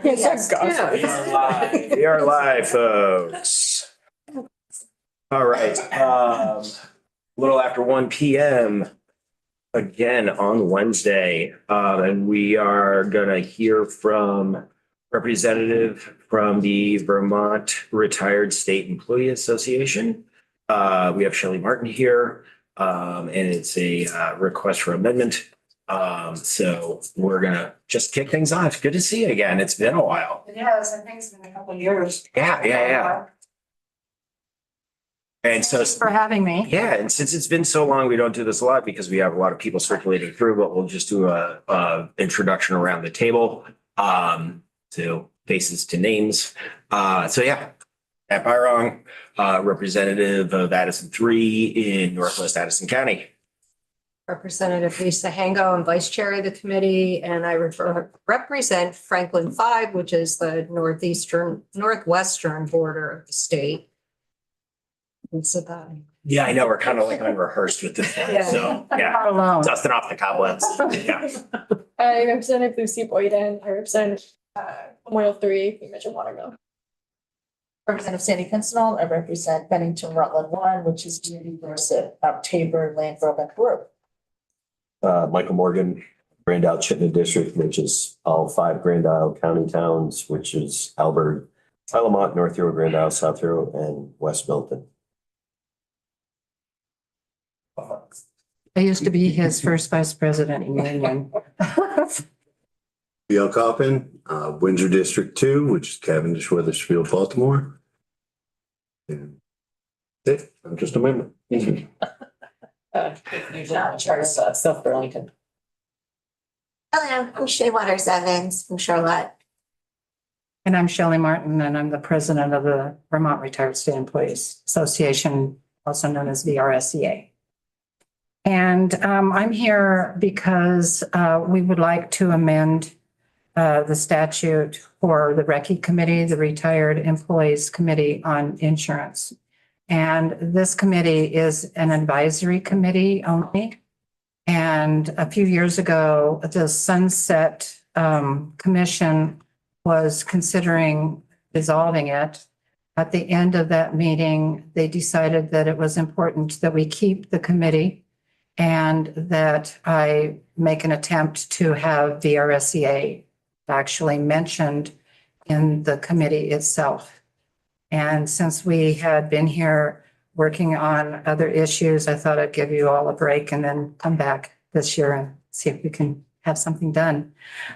Yes, We are live. We are live, folks. All right. A little after 1 p.m. again on Wednesday. And we are going to hear from representative from the Vermont Retired State Employee Association. We have Shelley Martin here, and it's a request for amendment. So we're gonna just kick things off. Good to see you again. It's been a while. It has, I think it's been a couple of years. Yeah. And so, Thanks for having me. yeah, and since it's been so long, we don't do this a lot because we have a lot of people circulating through, but we'll just do a introduction around the table. To faces to names. So yeah, Matt Byrong, representative of Addison 3 in Northwest Addison County. Representative Lisa Hango, I'm vice chair of the committee, and I represent Franklin 5, which is the northwestern border of the state. And so that. Yeah, I know, we're kind of like unrehearsed with this one, so yeah, Not alone. dusting off the cobwebs. Yeah. I represent Lucy Boyden. I represent Memorial 3, Mitchell Watermill. Representative Sandy Pincinel. I represent Bennington Rutland 1, which is Unity Dorset, Mount Tabor, Landgrove, and Peru. Michael Morgan, Grand Isle Chittenden District, which is all 5 Grand Isle County towns, which is Albert, Lamont, North Hero, Grand Isle, South Hero, and West Milton. I used to be his first vice president in Union. Bill Coppin, Windsor District 2, which is Cavendish, Weathersfield, Baltimore. And that's it. I'm just a member. Charles, South Burlington. Hello, I'm Shay Waters Evans from Charlotte. And I'm Shelley Martin, and I'm the president of the Vermont Retired State Employees Association, also known as VRSEA. And I'm here because we would like to amend the statute for the RECI committee, the Retired Employees Committee on Insurance. And this committee is an advisory committee only. And a few years ago, the Sunset Commission was considering dissolving it. At the end of that meeting, they decided that it was important that we keep the committee and that I make an attempt to have the RSEA actually mentioned in the committee itself. And since we had been here working on other issues, I thought I'd give you all a break and then come back this year and see if we can have something done.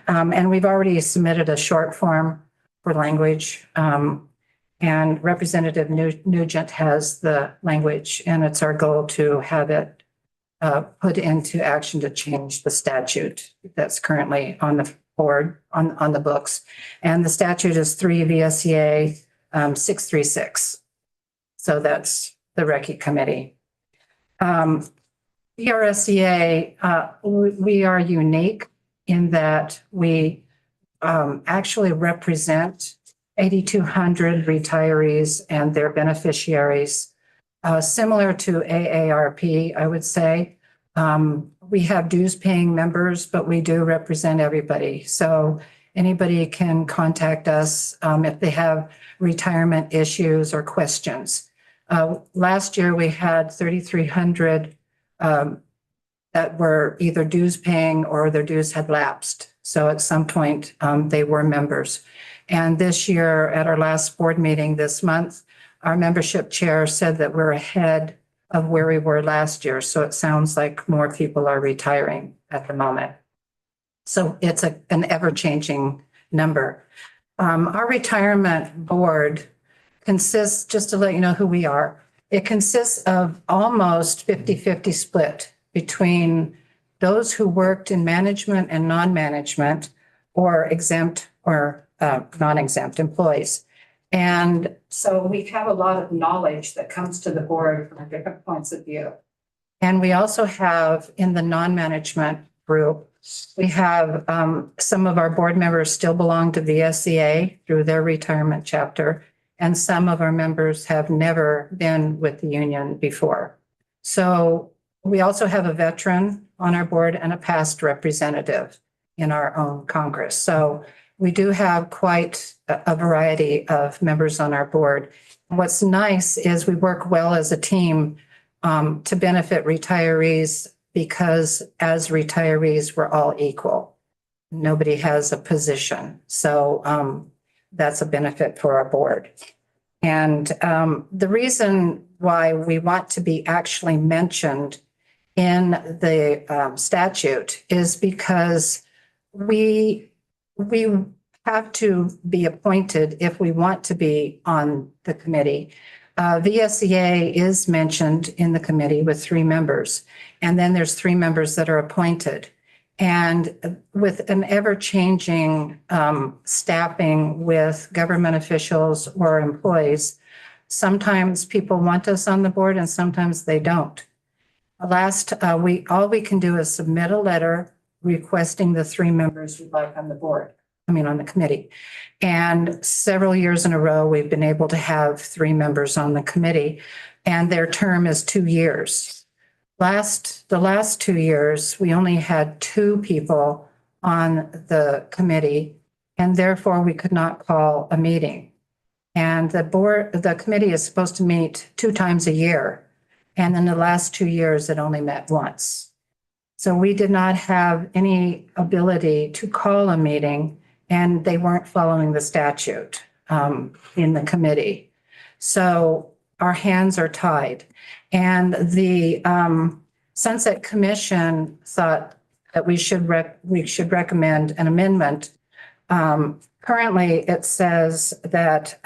And we've already submitted a short form for language. And Representative Nugent has the language, and it's our goal to have it put into action to change the statute that's currently on the board, on the books. And the statute is 3 VSEA 636. So that's the RECI committee. VRSEA, we are unique in that we actually represent 8,200 retirees and their beneficiaries, similar to AARP, I would say. We have dues paying members, but we do represent everybody. So anybody can contact us if they have retirement issues or questions. Last year, we had 3,300 that were either dues paying or their dues had lapsed. So at some point, they were members. And this year, at our last board meeting this month, our membership chair said that we're ahead of where we were last year. So it sounds like more people are retiring at the moment. So it's an ever-changing number. Our retirement board consists, just to let you know who we are, it consists of almost 50-50 split between those who worked in management and non-management or exempt or non-exempt employees. And so we have a lot of knowledge that comes to the board from different points of view. And we also have in the non-management group, we have some of our board members still belong to the SCA through their retirement chapter. And some of our members have never been with the union before. So we also have a veteran on our board and a past representative in our own Congress. So we do have quite a variety of members on our board. What's nice is we work well as a team to benefit retirees because as retirees, we're all equal. Nobody has a position. So that's a benefit for our board. And the reason why we want to be actually mentioned in the statute is because we have to be appointed if we want to be on the committee. VSEA is mentioned in the committee with 3 members, and then there's 3 members that are appointed. And with an ever-changing staffing with government officials or employees, sometimes people want us on the board and sometimes they don't. All we can do is submit a letter requesting the 3 members we'd like on the board, on the committee. And several years in a row, we've been able to have 3 members on the committee, and their term is 2 years. The last 2 years, we only had 2 people on the committee, and therefore we could not call a meeting. And the committee is supposed to meet 2 times a year. And in the last 2 years, it only met once. So we did not have any ability to call a meeting, and they weren't following the statute in the committee. So our hands are tied. And the Sunset Commission thought that we should recommend an amendment. Currently, it says that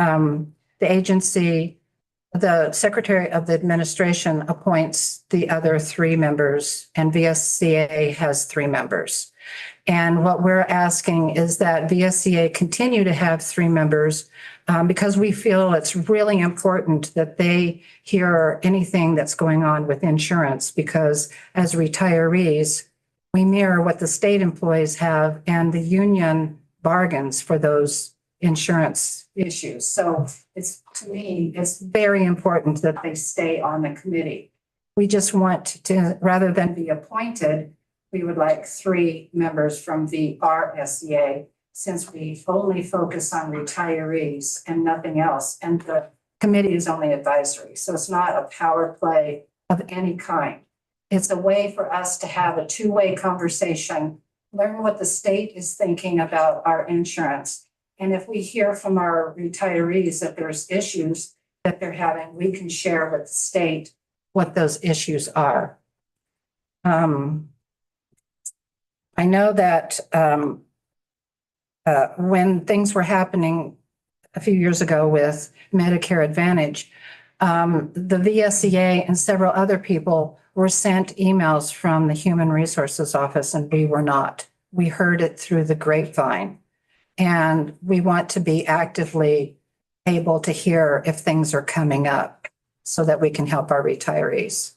the Secretary of the Administration appoints the other 3 members, and VSCA has 3 members. And what we're asking is that VSCA continue to have 3 members because we feel it's really important that they hear anything that's going on with insurance, because as retirees, we mirror what the state employees have, and the union bargains for those insurance issues. So to me, it's very important that they stay on the committee. We just want to, rather than be appointed, we would like 3 members from the RSEA, since we only focus on retirees and nothing else. And the committee is only advisory. So it's not a power play of any kind. It's a way for us to have a 2-way conversation, learn what the state is thinking about our insurance. And if we hear from our retirees that there's issues that they're having, we can share with the state what those issues are. I know that when things were happening a few years ago with Medicare Advantage, the VSEA and several other people were sent emails from the Human Resources Office, and we were not. We heard it through the grapevine, and we want to be actively able to hear if things are coming up so that we can help our retirees.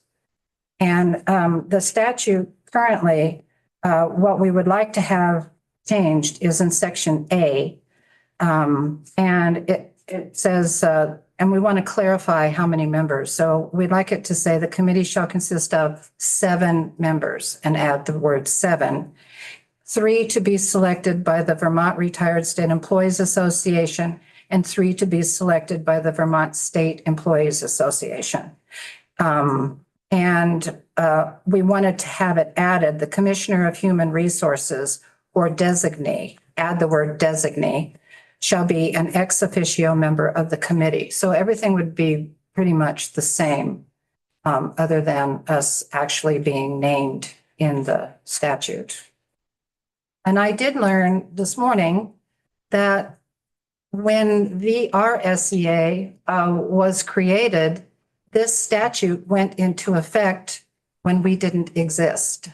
And the statute currently, what we would like to have changed is in section A. And it says, and we want to clarify how many members. So we'd like it to say the committee shall consist of 7 members, and add the word 7. 3 to be selected by the Vermont Retired State Employees Association, and 3 to be selected by the Vermont State Employees Association. And we wanted to have it added, the Commissioner of Human Resources or designee, add the word designee, shall be an ex officio member of the committee. So everything would be pretty much the same, other than us actually being named in the statute. And I did learn this morning that when the RSEA was created, this statute went into effect when we didn't exist.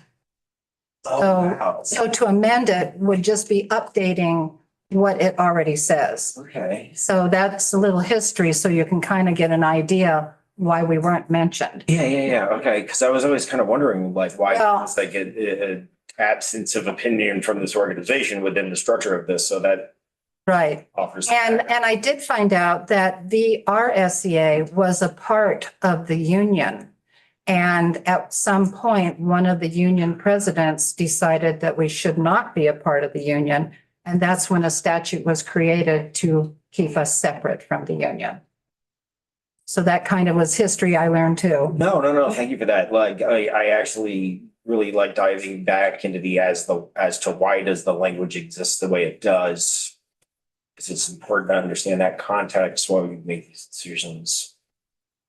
So to amend it would just be updating what it already says. Okay. So that's a little history, so you can kind of get an idea why we weren't mentioned. Yeah. Okay. Because I was always kind of wondering, like, why Well- it's like an absence of opinion from this organization within the structure of this. So that Right. offers. And I did find out that the RSEA was a part of the union. And at some point, one of the union presidents decided that we should not be a part of the union. And that's when a statute was created to keep us separate from the union. So that kind of was history I learned too. No. Thank you for that. Like, I actually really like diving back into as to why does the language exist the way it does. Because it's important to understand that context while we make these decisions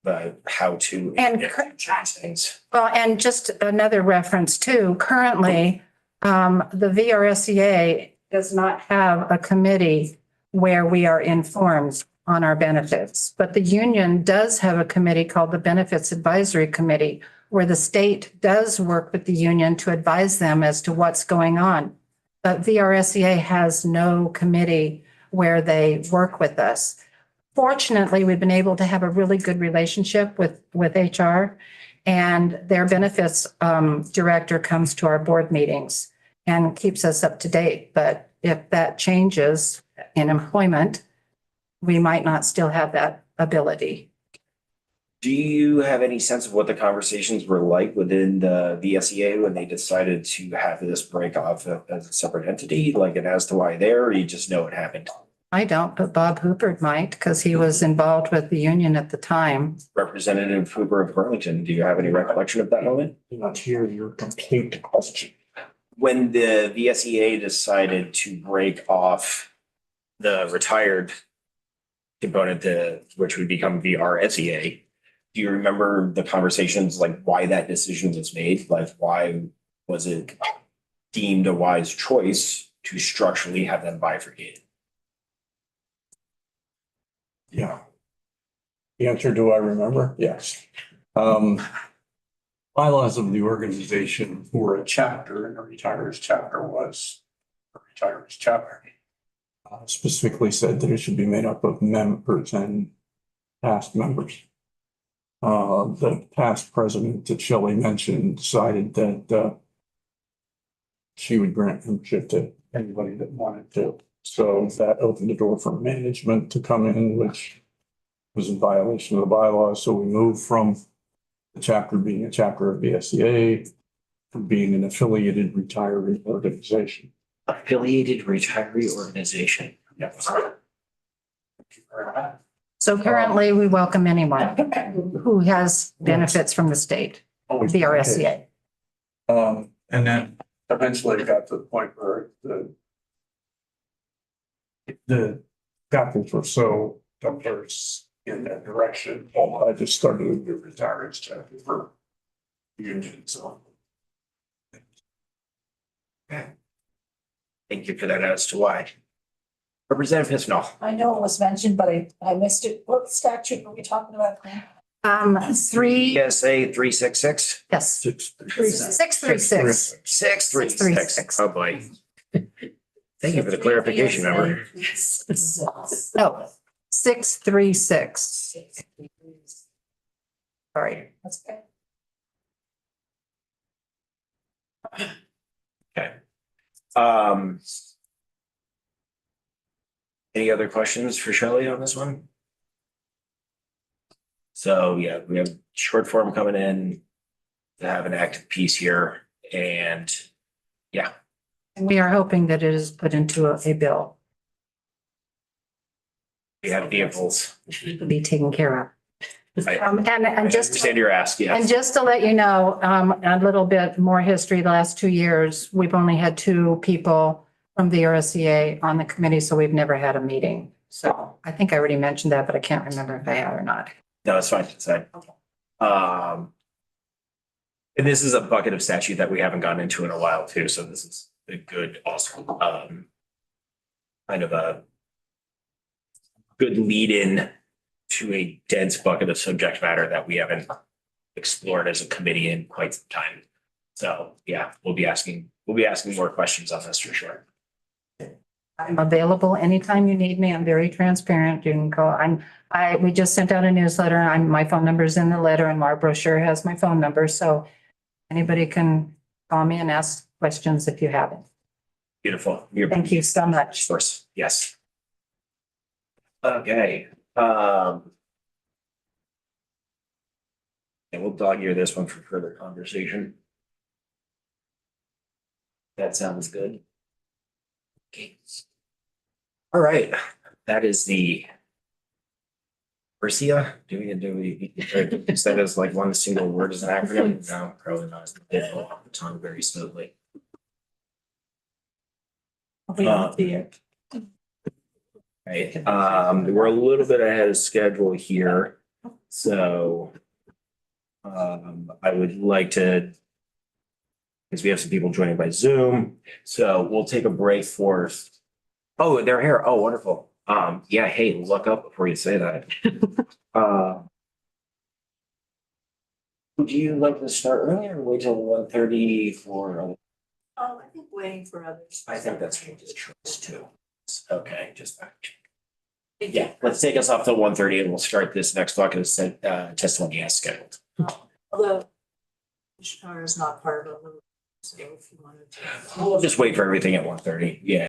about how to And change things. Well, and just another reference too, currently, the VRSEA does not have a committee where we are informed on our benefits. But the union does have a committee called the Benefits Advisory Committee, where the state does work with the union to advise them as to what's going on. But VRSEA has no committee where they work with us. Fortunately, we've been able to have a really good relationship with HR, and their benefits director comes to our board meetings and keeps us up to date. But if that changes in employment, we might not still have that ability. Do you have any sense of what the conversations were like within the VSEA when they decided to have this break off as a separate entity? Like, and as to why there, or you just know it happened? I don't, but Bob Hoopert might, because he was involved with the union at the time. Representative Hooper of Burlington, do you have any recollection of that moment? Not hear your complete question. When the VSEA decided to break off the retired component, which would become VRSEA, do you remember the conversations, like why that decision was made? Like, why was it deemed a wise choice to structurally have them bifurcated? Yeah. The answer, do I remember? Yes. Bylaws of the organization for a chapter, and a retirers chapter was a retirers chapter. Specifically said that it should be made up of members and past members. The past president that Shelley mentioned decided that she would grant membership to anybody that wanted to. So that opened the door for management to come in, which was in violation of the bylaws. So we moved from the chapter being a chapter of VSEA to being an affiliated retiree organization. Affiliated retiree organization. Yes. So currently, we welcome anyone who has benefits from the state, VRSEA. And then eventually it got to the point where the chapters were so diverse in that direction. I just started a new retirement chapter for union, so. Thank you for that as to why. Representative Pisnall. I know it was mentioned, but I missed it. What statute are we talking about? Three, ESA 366. yes, 636. 636. Oh, boy. Thank you for the clarification, member. No, 636. Sorry. That's okay. Okay. Any other questions for Shelley on this one? So, yeah, we have short form coming in to have an active piece here, and yeah. And we are hoping that it is put into a bill We have vehicles. to be taken care of. I And just. understand your ask, And yes. just to let you know, a little bit more history, the last 2 years, we've only had 2 people from the RSCA on the committee, so we've never had a meeting. So I think I already mentioned that, but I can't remember if I had or not. No, it's fine. It's fine. And this is a bucket of statute that we haven't gotten into in a while too, so this is a good, also, kind of a good lead in to a dense bucket of subject matter that we haven't explored as a committee in quite some time. So yeah, we'll be asking more questions on this for sure. I'm available anytime you need me. I'm very transparent. You can call. We just sent out a newsletter. My phone number is in the letter, and our brochure has my phone number. So anybody can call me and ask questions if you have it. Beautiful. Thank you so much. Of course, yes. Okay. And we'll dog ear this one for further conversation. That sounds good. Okay. All right, that is the Persia. Do we use that as like one single word as an acronym? No, probably not. It roll off the tongue very smoothly. Right, we're a little bit ahead of schedule here, so I would like to, because we have some people joining by Zoom, so we'll take a break for, oh, they're here. Oh, wonderful. Yeah, hey, look up before you say that. Would you like to start earlier or wait till 1:30 for? I think waiting for others. I think that's a good choice too. Okay, just back. Yeah, let's take us off till 1:30 and we'll start this next bucket of testimony as scheduled. Although Ishtar is not part of it, so if you wanted to. We'll just wait for everything at 1:30. Yeah.